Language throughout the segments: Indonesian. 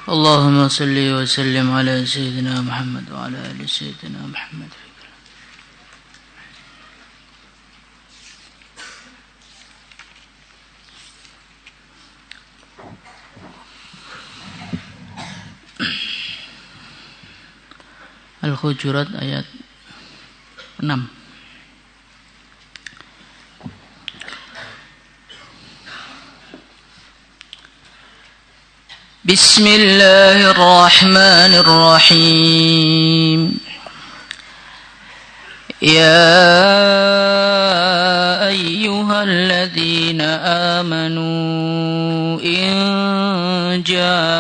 Allahumma salli wa sallim ala Sayyidina Muhammad wa ala ali Sayyidina Muhammad. Al-Hujurat ayat 6. Bismillahirrahmanirrahim. Ya ayyuhalladzina amanu in ja'akum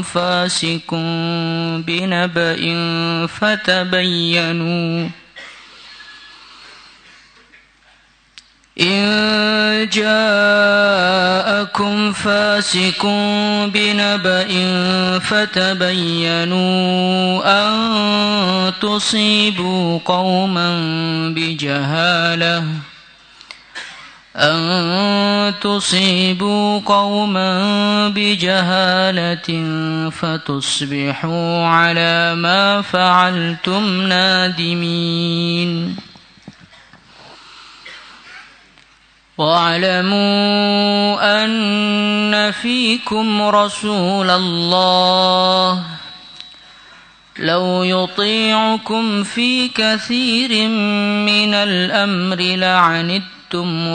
fasiqun binaba'in fatabayyanu جاءكم فاسق بنبأ فتبينوا أن تصيبوا قوما بجهالة فتصبحوا على ما فعلتم نادمين واعلموا أن فيكم رسول الله لو يطيعكم في كثير من الأمر لعنتم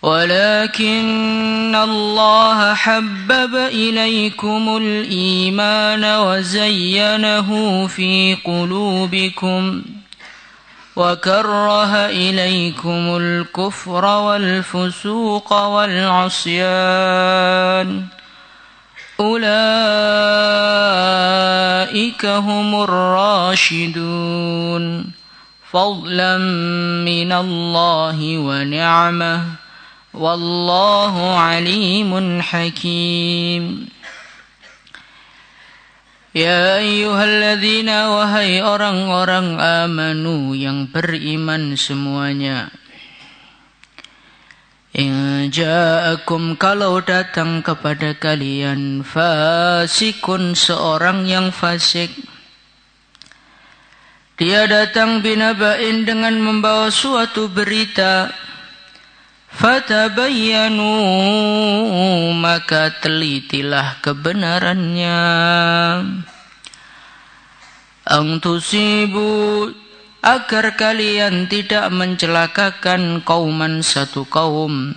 ولكن الله حبب إليكم الإيمان وزينه في قلوبكم وكره إليكم الكفر والفسوق والعصيان أولئك هم الراشدون فضلا من الله ونعمه Wallahu alimun hakim. Ya ayyuhalladzina wahai orang-orang amanu yang beriman semuanya. In ja'akum kalau datang kepada kalian fasikun seorang yang fasik. Dia datang binaba'in dengan membawa suatu berita. Fatabayyanu maka telitilah kebenarannya. Ang tusibu agar kalian tidak mencelakakan kauman satu kaum.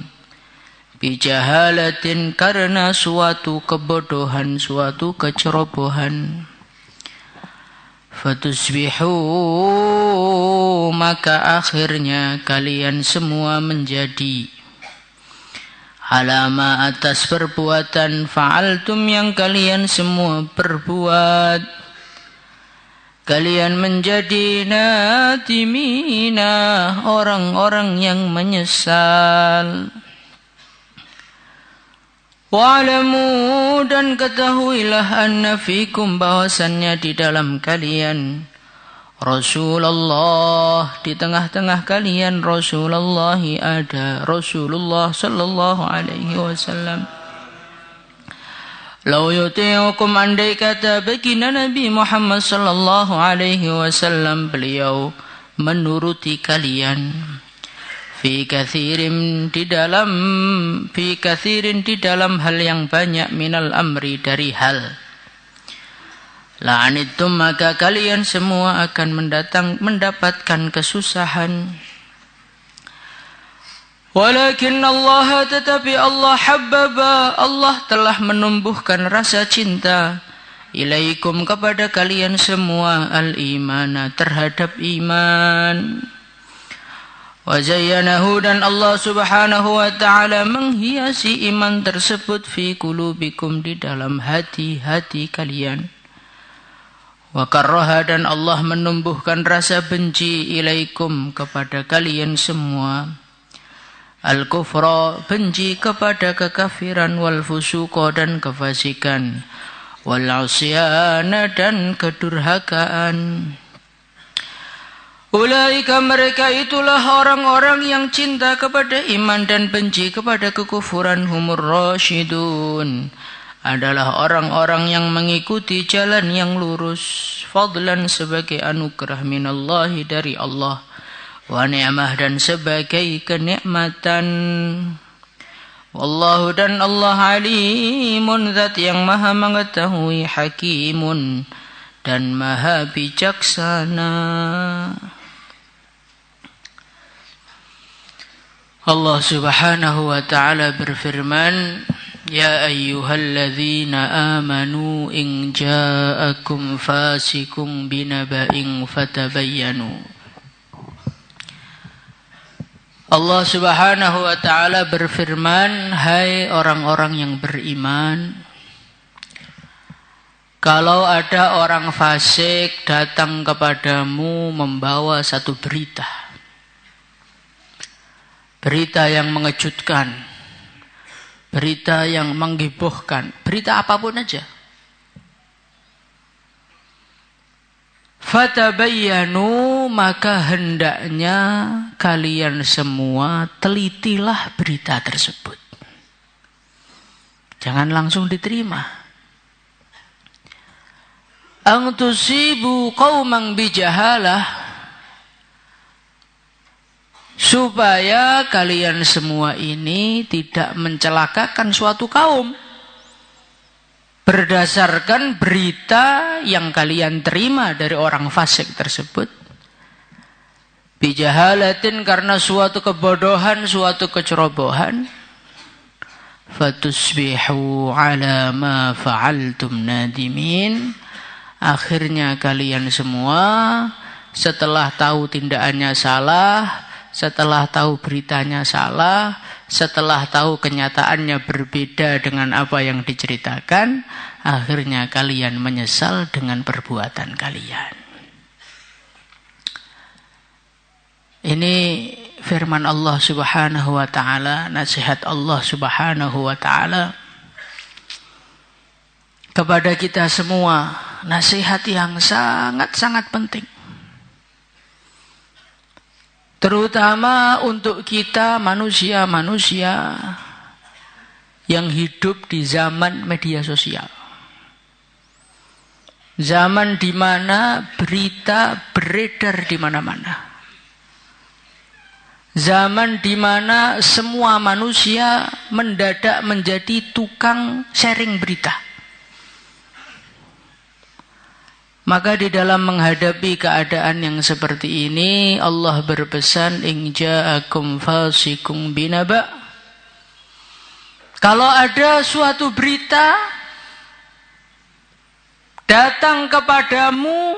Bijahalatin karena suatu kebodohan, suatu kecerobohan. Fatusbihu maka akhirnya kalian semua menjadi alama atas perbuatan fa'altum yang kalian semua perbuat. Kalian menjadi nadimina orang-orang yang menyesal. Wa'alamu dan ketahuilah anna fikum bahwasannya di dalam kalian Rasulullah, di tengah-tengah kalian Rasulullah ada Rasulullah sallallahu alaihi wasallam. Lau yuti'ukum andai kata baginda Nabi Muhammad sallallahu alaihi wasallam beliau menuruti kalian. Fi kathirin di dalam hal yang banyak minal amri dari hal. La'anittum maka kalian semua akan mendapatkan kesusahan. Walakin Allah tetapi Allah habbaba Allah telah menumbuhkan rasa cinta ilaikum kepada kalian semua al-imana terhadap iman. Wazayyanahu dan Allah subhanahu wa ta'ala menghiasi iman tersebut fi qulubikum di dalam hati-hati kalian. Wa karraha dan Allah menumbuhkan rasa benci ilaikum kepada kalian semua. Al-kufra, benci kepada kekafiran, wal fusuqa, dan kefasikan, wal asyana, dan kedurhakaan. Ulaika, mereka itulah orang-orang yang cinta kepada iman dan benci kepada kekufuran. Humur rasyidun, adalah orang-orang yang mengikuti jalan yang lurus. Fadlan, sebagai anugerah minallahi, dari Allah. Wa ni'mah, dan sebagai kenikmatan. Wallahu, dan Allah, alimun, zat yang maha mengetahui, hakimun, dan maha bijaksana. Allah subhanahu wa ta'ala berfirman, Ya ayyuhalladzina amanu in ja'akum fasikum binaba'in fatabayyanu. Allah subhanahu wa ta'ala berfirman, hai orang-orang yang beriman, kalau ada orang fasik datang kepadamu membawa satu berita, berita yang mengejutkan, berita yang menghebohkan, berita apapun aja, fatabayyanu, maka hendaknya kalian semua telitilah berita tersebut. Jangan langsung diterima. Ang tusibu qauman bijahalah, supaya kalian semua ini tidak mencelakakan suatu kaum berdasarkan berita yang kalian terima dari orang fasik tersebut. Bijahalatin, karena suatu kebodohan, suatu kecerobohan. Fatusbihu ala ma fa'altum nadimin, akhirnya kalian semua setelah tahu tindakannya salah, setelah tahu beritanya salah, setelah tahu kenyataannya berbeda dengan apa yang diceritakan, akhirnya kalian menyesal dengan perbuatan kalian. Ini firman Allah subhanahu wa ta'ala, nasihat Allah subhanahu wa ta'ala kepada kita semua. Nasihat yang sangat-sangat penting, terutama untuk kita manusia-manusia yang hidup di zaman media sosial. Zaman di mana berita beredar di mana-mana. Zaman di mana semua manusia mendadak menjadi tukang sharing berita. Maka di dalam menghadapi keadaan yang seperti ini, Allah berpesan, in ja'akum fasikum binaba. Kalau ada suatu berita datang kepadamu,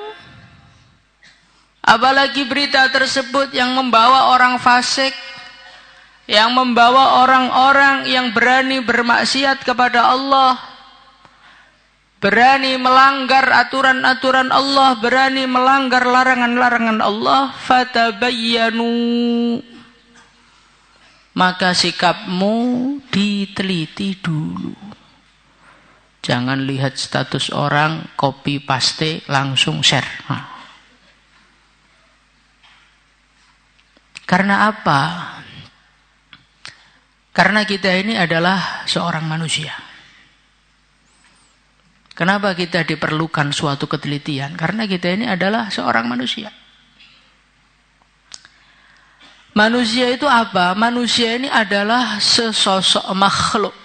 apalagi berita tersebut yang membawa orang fasik, yang membawa orang-orang yang berani bermaksiat kepada Allah, berani melanggar aturan-aturan Allah, berani melanggar larangan-larangan Allah, fatabayyanu, maka sikapmu diteliti dulu. Jangan lihat status orang, copy paste, langsung share. Karena apa? Karena kita ini adalah seorang manusia. Kenapa kita diperlukan suatu ketelitian? Karena kita ini adalah seorang manusia. Manusia itu apa? Manusia ini adalah sesosok makhluk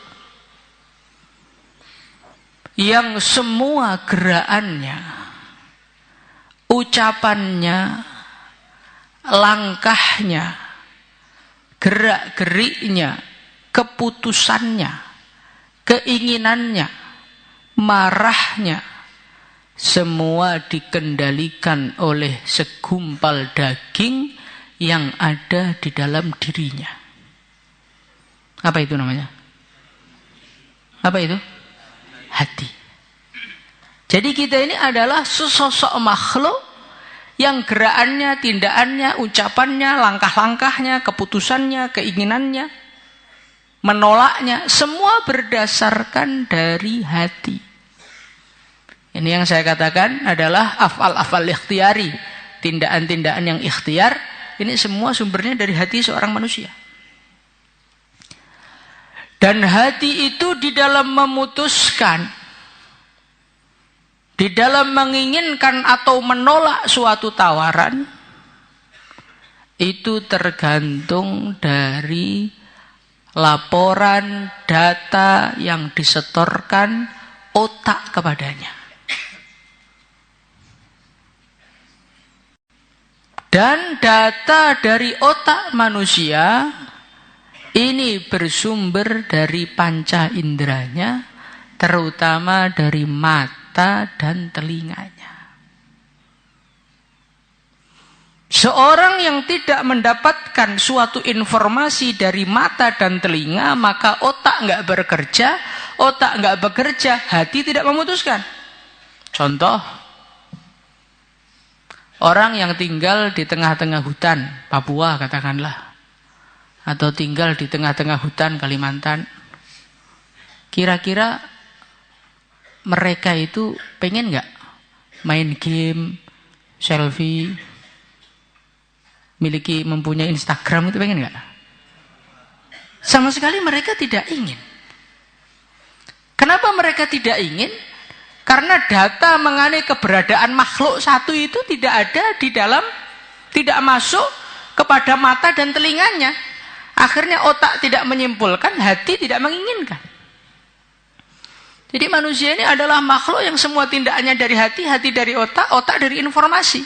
yang semua gerakannya, ucapannya, langkahnya, gerak-geriknya, keputusannya, keinginannya, marahnya, semua dikendalikan oleh segumpal daging yang ada di dalam dirinya. Apa itu namanya? Apa itu? Hati. Jadi kita ini adalah sesosok makhluk yang gerakannya, tindakannya, ucapannya, langkah-langkahnya, keputusannya, keinginannya, menolaknya, semua berdasarkan dari hati. Ini yang saya katakan adalah afal-afal ikhtiari, tindakan-tindakan yang ikhtiar, ini semua sumbernya dari hati seorang manusia. Dan hati itu di dalam memutuskan, di dalam menginginkan atau menolak suatu tawaran, itu tergantung dari laporan data yang disetorkan otak kepadanya. Dan data dari otak manusia ini bersumber dari panca inderanya, terutama dari mata dan telinganya. Seorang yang tidak mendapatkan suatu informasi dari mata dan telinga, maka otak nggak bekerja, otak nggak bekerja, hati tidak memutuskan. Contoh, orang yang tinggal di tengah-tengah hutan, Papua katakanlah, atau tinggal di tengah-tengah hutan Kalimantan, kira-kira mereka itu pengen nggak main game, selfie, mempunyai Instagram, itu pengen nggak? Sama sekali mereka tidak ingin. Kenapa mereka tidak ingin? Karena data mengenai keberadaan makhluk satu itu tidak ada di dalam, tidak masuk kepada mata dan telinganya. Akhirnya otak tidak menyimpulkan, hati tidak menginginkan. Jadi manusia ini adalah makhluk yang semua tindakannya dari hati, hati dari otak, otak dari informasi.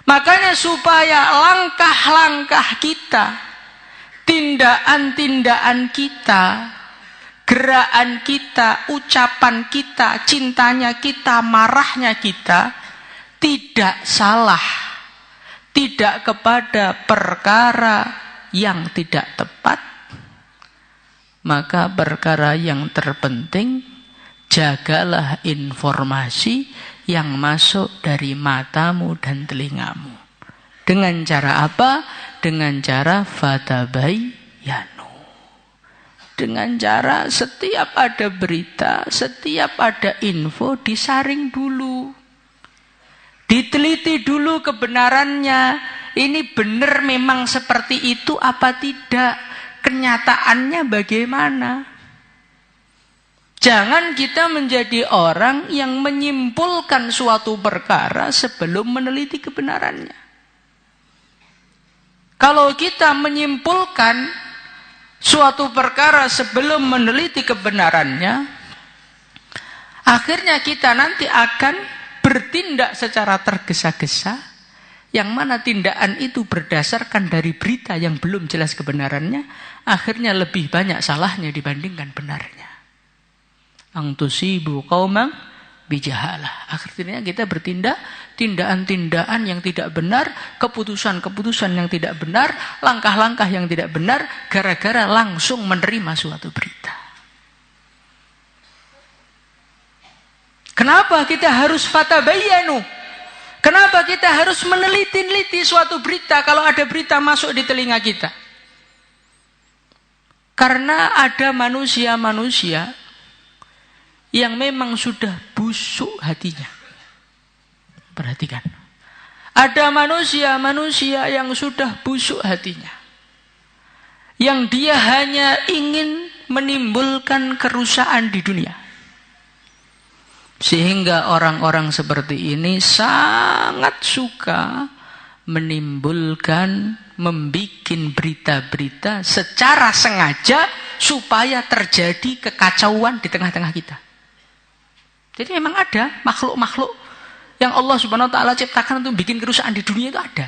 Makanya supaya langkah-langkah kita, tindakan-tindakan kita, gerakan kita, ucapan kita, cintanya kita, marahnya kita, tidak salah. Tidak kepada perkara yang tidak tepat, maka perkara yang terpenting, jagalah informasi yang masuk dari matamu dan telingamu. Dengan cara apa? Dengan cara fatabayyanu. Dengan cara setiap ada berita, setiap ada info, disaring dulu. Diteliti dulu kebenarannya. Ini benar memang seperti itu apa tidak? Kenyataannya bagaimana? Jangan kita menjadi orang yang menyimpulkan suatu perkara sebelum meneliti kebenarannya. Kalau kita menyimpulkan suatu perkara sebelum meneliti kebenarannya, akhirnya kita nanti akan bertindak secara tergesa-gesa, yang mana tindakan itu berdasarkan dari berita yang belum jelas kebenarannya, akhirnya lebih banyak salahnya dibandingkan benarnya. Angtusibu qaumang bijahalah. Akhirnya kita bertindak tindakan-tindakan yang tidak benar, keputusan-keputusan yang tidak benar, langkah-langkah yang tidak benar, gara-gara langsung menerima suatu berita. Kenapa kita harus fatabayyanu? Kenapa kita harus meneliti-neliti suatu berita kalau ada berita masuk di telinga kita? Karena ada manusia-manusia yang memang sudah busuk hatinya. Perhatikan. Ada manusia-manusia yang sudah busuk hatinya. Yang dia hanya ingin menimbulkan kerusakan di dunia. Sehingga orang-orang seperti ini sangat suka menimbulkan, membuat berita-berita secara sengaja supaya terjadi kekacauan di tengah-tengah kita. Jadi memang ada makhluk-makhluk yang Allah Subhanahu wa taala ciptakan untuk bikin kerusakan di dunia, itu ada.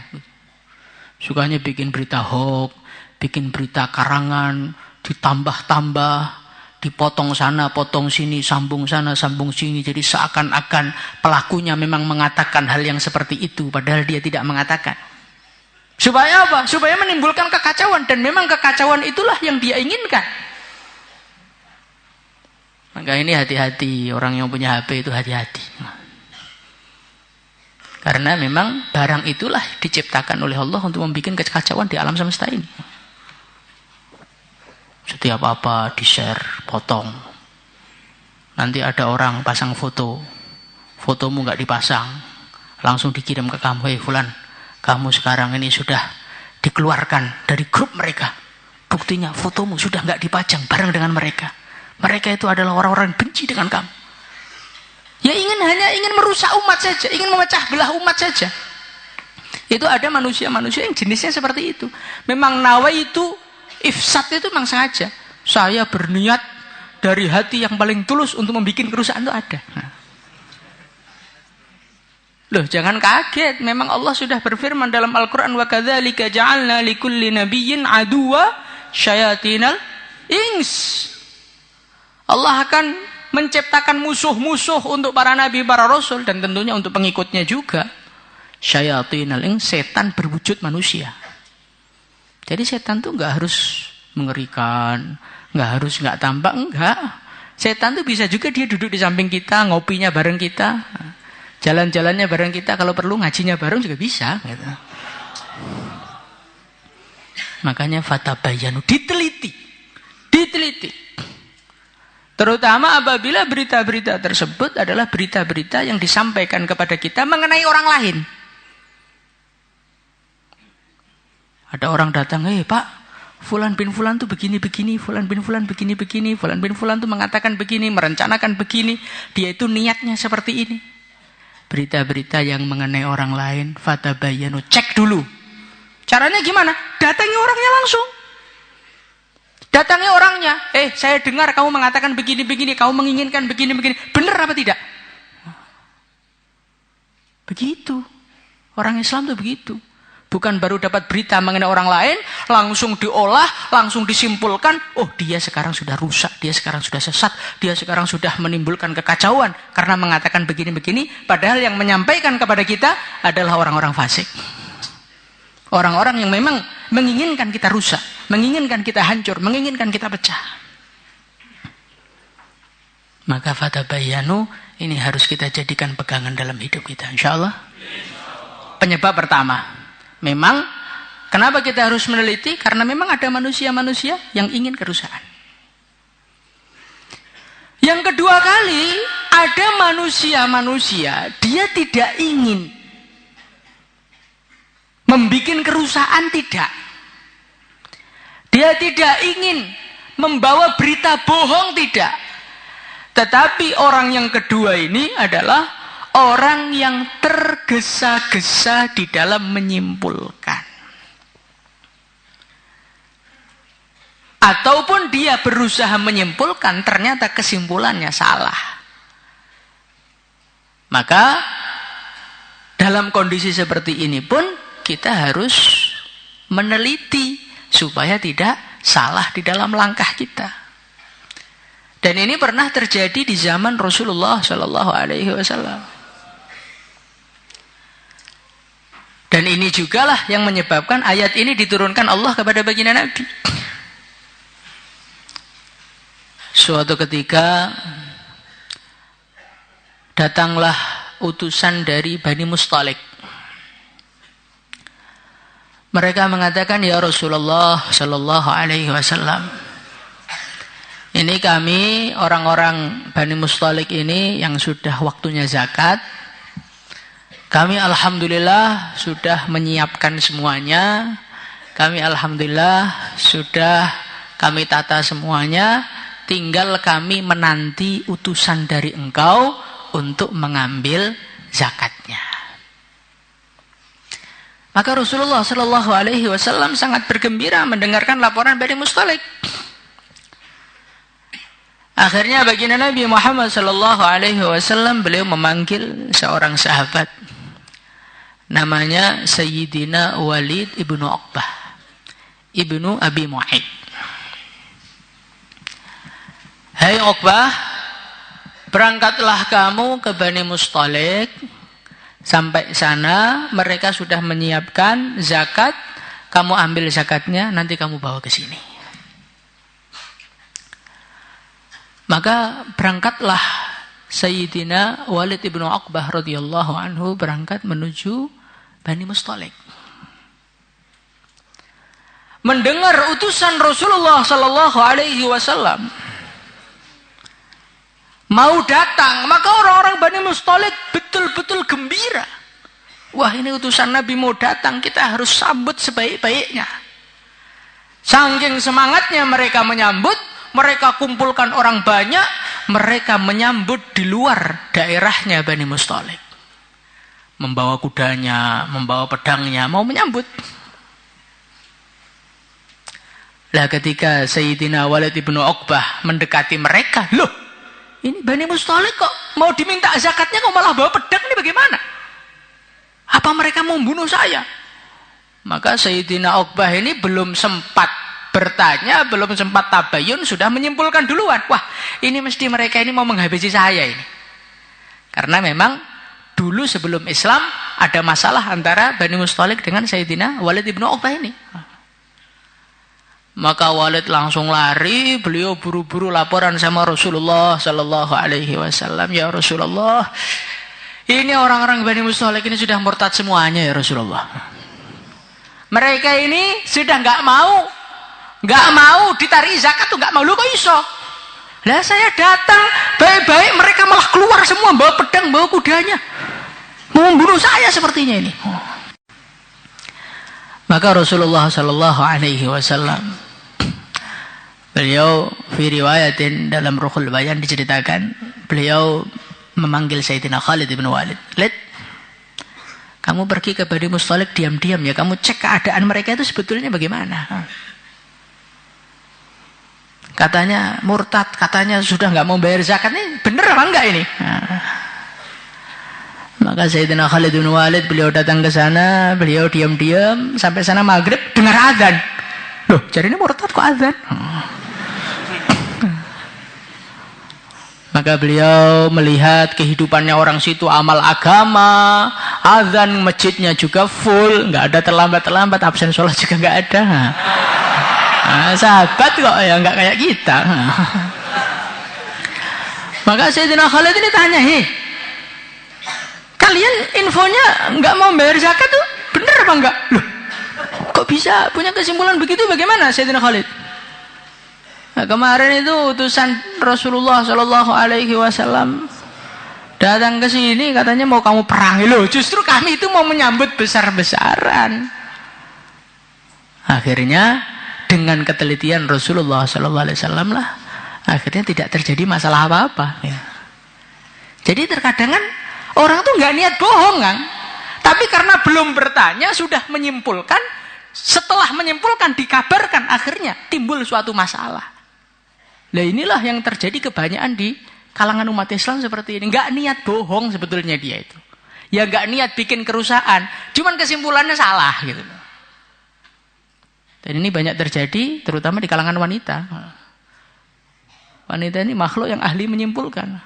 Sukanya bikin berita hoax, bikin berita karangan, ditambah-tambah, dipotong sana, potong sini, sambung sana, sambung sini. Jadi seakan-akan pelakunya memang mengatakan hal yang seperti itu, padahal dia tidak mengatakan. Supaya apa? Supaya menimbulkan kekacauan. Dan memang kekacauan itulah yang dia inginkan. Maka ini hati-hati. Orang yang punya HP itu hati-hati. Karena memang barang itulah diciptakan oleh Allah untuk membuat kekacauan di alam semesta ini. Setiap apa di-share, potong. Nanti ada orang pasang foto, fotomu nggak dipasang, langsung dikirim ke kamu, "Hei Fulan, kamu sekarang ini sudah dikeluarkan dari grup mereka. Buktinya fotomu sudah nggak dipajang bareng dengan mereka. Mereka itu adalah orang-orang yang benci dengan kamu." Ya hanya ingin merusak umat saja, ingin memecah belah umat saja. Itu ada manusia-manusia yang jenisnya seperti itu. Memang nawa itu, ifsad itu memang sengaja. Saya berniat dari hati yang paling tulus untuk membuat kerusakan itu ada. Loh, jangan kaget. Memang Allah sudah berfirman dalam Al-Quran, "Wa kadzalika ja'alna likulli nabiyyin aduwa syayatinal ins." Allah akan menciptakan musuh-musuh untuk para nabi, para rasul, dan tentunya untuk pengikutnya juga. Syayatinal ins, setan berwujud manusia. Jadi setan tuh nggak harus mengerikan, nggak tampak, enggak. Setan tuh bisa juga dia duduk di samping kita, ngopinya bareng kita, jalan-jalannya bareng kita, kalau perlu ngajinya bareng juga bisa. Gitu. Makanya fatabayanu, diteliti. Terutama apabila berita-berita tersebut adalah berita-berita yang disampaikan kepada kita mengenai orang lain. Ada orang datang, "Hei Pak, Fulan bin Fulan tuh begini-begini, Fulan bin Fulan begini-begini, Fulan bin Fulan tuh mengatakan begini, merencanakan begini, dia itu niatnya seperti ini." Berita-berita yang mengenai orang lain, fatabayanu, cek dulu. Caranya gimana? Datangi orangnya langsung. Datangi orangnya, "Saya dengar kamu mengatakan begini-begini, kamu menginginkan begini-begini, benar apa tidak?" Begitu. Orang Islam tuh begitu. Bukan baru dapat berita mengenai orang lain, langsung diolah, langsung disimpulkan, "Oh, dia sekarang sudah rusak, dia sekarang sudah sesat, dia sekarang sudah menimbulkan kekacauan karena mengatakan begini-begini," padahal yang menyampaikan kepada kita adalah orang-orang fasik. Orang-orang yang memang menginginkan kita rusak, menginginkan kita hancur, menginginkan kita pecah. Maka fatabayanu ini harus kita jadikan pegangan dalam hidup kita, insyaallah. Penyebab pertama, memang kenapa kita harus meneliti? Karena memang ada manusia-manusia yang ingin kerusakan. Yang kedua kali, ada manusia-manusia dia tidak ingin membikin kerusakan, tidak. Dia tidak ingin membawa berita bohong, tidak. Tetapi orang yang kedua ini adalah orang yang tergesa-gesa di dalam menyimpulkan. Ataupun dia berusaha menyimpulkan, ternyata kesimpulannya salah. Maka dalam kondisi seperti ini pun kita harus meneliti supaya tidak salah di dalam langkah kita. Dan ini pernah terjadi di zaman Rasulullah Shallallahu Alaihi Wasallam. Dan ini jugalah yang menyebabkan ayat ini diturunkan Allah kepada baginda Nabi. Suatu ketika datanglah utusan dari Bani Mustalik. Mereka mengatakan, "Ya Rasulullah Shallallahu Alaihi Wasallam, ini kami orang-orang Bani Mustalik ini yang sudah waktunya zakat. Kami alhamdulillah sudah menyiapkan semuanya. Kami alhamdulillah sudah kami tata semuanya. Tinggal kami menanti utusan dari engkau untuk mengambil zakatnya." Maka Rasulullah Shallallahu Alaihi Wasallam sangat bergembira mendengarkan laporan Bani Mustalik. Akhirnya baginda Nabi Muhammad Shallallahu Alaihi Wasallam beliau memanggil seorang sahabat, namanya Sayyidina Walid ibnu Uqbah ibnu Abi Mu'aid. "Hai Uqbah, berangkatlah kamu ke Bani Mustalik. Sampai sana mereka sudah menyiapkan zakat. Kamu ambil zakatnya, nanti kamu bawa ke sini." Maka berangkatlah Sayyidina Walid ibnu Uqbah radhiyallahu anhu berangkat menuju Bani Mustalik. Mendengar utusan Rasulullah sallallahu alaihi wasallam mau datang, maka orang-orang Bani Mustalik betul-betul gembira. Wah, ini utusan Nabi mau datang, kita harus sambut sebaik-baiknya. Saking semangatnya mereka menyambut, mereka kumpulkan orang banyak, mereka menyambut di luar daerahnya Bani Mustalik. Membawa kudanya, membawa pedangnya, mau menyambut. Lah ketika Sayyidina Walid ibnu Uqbah mendekati mereka, loh, ini Bani Mustalik kok mau diminta zakatnya kok malah bawa pedang, ini bagaimana? Apa mereka mau membunuh saya? Maka Sayyidina Uqbah ini belum sempat bertanya, belum sempat tabayun, sudah menyimpulkan duluan. Wah, ini mesti mereka ini mau menghabisi saya ini. Karena memang dulu sebelum Islam ada masalah antara Bani Mustalik dengan Sayyidina Walid ibnu Uqbah ini. Maka Walid langsung lari, beliau buru-buru laporan sama Rasulullah sallallahu alaihi wasallam, ya Rasulullah, ini orang-orang Bani Mustalik ini sudah murtad semuanya ya Rasulullah. Mereka ini sudah nggak mau ditarik zakat tuh, nggak mau. Lu kok iso? Lah saya datang baik-baik, mereka malah keluar semua bawa pedang, bawa kudanya, mau membunuh saya sepertinya ini. Maka Rasulullah sallallahu alaihi wasallam, beliau fi riwayatin dalam Ruhul Bayan diceritakan, beliau memanggil Sayyidina Khalid bin Walid. Lid, kamu pergi ke Bani Mustalik diam-diam ya, kamu cek keadaan mereka itu sebetulnya bagaimana. Katanya murtad, katanya sudah nggak mau bayar zakat, ini bener apa enggak ini? Maka Sayyidina Khalid bin Walid beliau datang ke sana, beliau diam-diam sampai sana maghrib, dengar azan. Loh, jadi ini murtad kok azan? Maka beliau melihat kehidupannya orang situ, amal agama, azan masjidnya juga full, nggak ada terlambat-terlambat, absen sholat juga nggak ada. Nah, sahabat kok ya nggak kayak kita. Maka Sayyidina Khalid ini tanya, kalian infonya nggak mau bayar zakat tuh bener apa enggak? Loh, kok bisa punya kesimpulan begitu? Bagaimana Sayyidina Khalid? Nah, kemarin itu utusan Rasulullah Shallallahu Alaihi Wasallam datang ke sini, katanya mau kamu perangi. Loh, justru kami itu mau menyambut besar-besaran. Akhirnya dengan ketelitian Rasulullah Shallallahu Alaihi Wasallam lah, akhirnya tidak terjadi masalah apa-apa. Ya. Jadi terkadang kan orang tuh nggak niat bohong kan, tapi karena belum bertanya sudah menyimpulkan. Setelah menyimpulkan dikabarkan, akhirnya timbul suatu masalah. Nah inilah yang terjadi kebanyakan di kalangan umat Islam seperti ini. Nggak niat bohong sebetulnya dia itu. Ya nggak niat bikin kerusakan. Cuman kesimpulannya salah gitu. Dan ini banyak terjadi terutama di kalangan wanita. Wanita ini makhluk yang ahli menyimpulkan.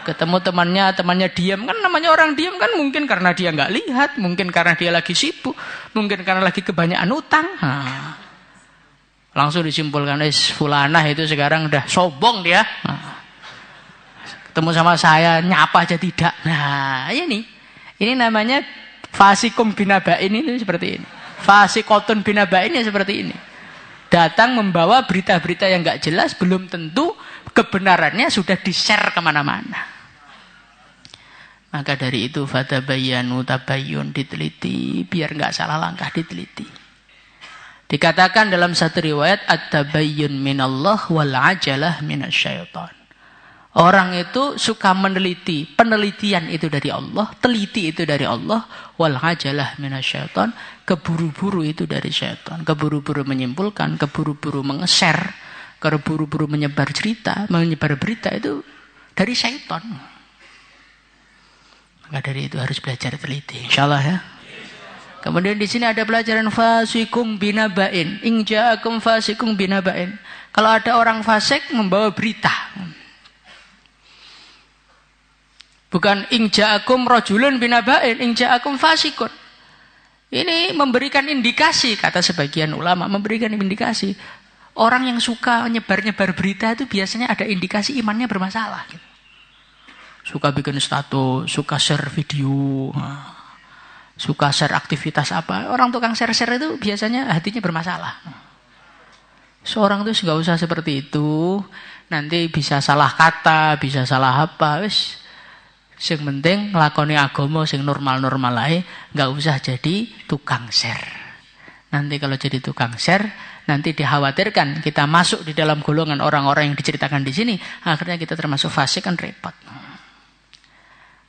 Ketemu temannya diam, kan namanya orang diam kan mungkin karena dia nggak lihat, mungkin karena dia lagi sibuk, mungkin karena lagi kebanyakan utang. Langsung disimpulkan, fulanah itu sekarang udah sombong dia. Ketemu sama saya nyapa aja tidak. Nah ini namanya fasikum binaba'in ini seperti ini. Fasikotun binaba'in ya seperti ini. Datang membawa berita-berita yang nggak jelas, belum tentu kebenarannya sudah di-share kemana-mana. Maka dari itu fatabayyanu, tabayyun, diteliti biar nggak salah langkah, diteliti. Dikatakan dalam satu riwayat at-tabayyun minallah wal ajalah minasyaitan. Orang itu suka meneliti, penelitian itu dari Allah, teliti itu dari Allah, wal ajalah minasyaitan, keburu-buru itu dari syaitan. Keburu-buru menyimpulkan, keburu-buru mengeser, keburu-buru menyebar berita itu dari syaitan. Maka dari itu harus belajar teliti, insyaallah ya. Kemudian di sini ada pelajaran fasikum binaba'in. In ja'akum fasikum binaba'in. Kalau ada orang fasik membawa berita. Bukan in ja'akum rajulun binaba'in, in ja'akum fasikun. Ini memberikan indikasi, kata sebagian ulama, memberikan indikasi. Orang yang suka nyebar-nyebar berita itu biasanya ada indikasi imannya bermasalah. Gitu. Suka bikin status, suka share video, suka share aktivitas apa. Orang tukang share-share itu biasanya hatinya bermasalah. Seorang itu nggak usah seperti itu. Nanti bisa salah kata, bisa salah apa. Wis, sing penting nglakoni agama sing normal-normal ae, nggak usah jadi tukang share. Nanti kalau jadi tukang share, nanti dikhawatirkan kita masuk di dalam golongan orang-orang yang diceritakan di sini, akhirnya kita termasuk fasik, kan repot.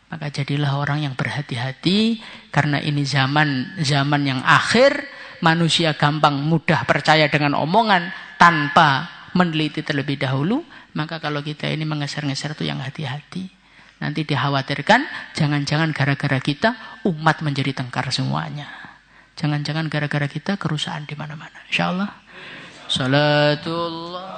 Maka jadilah orang yang berhati-hati, karena ini zaman yang akhir, manusia gampang mudah percaya dengan omongan tanpa meneliti terlebih dahulu. Maka kalau kita ini mengeser-ngeser itu yang hati-hati. Nanti dikhawatirkan jangan-jangan gara-gara kita umat menjadi tengkar semuanya. Jangan-jangan gara-gara kita kerusakan di mana-mana. Insyaallah. Salatullah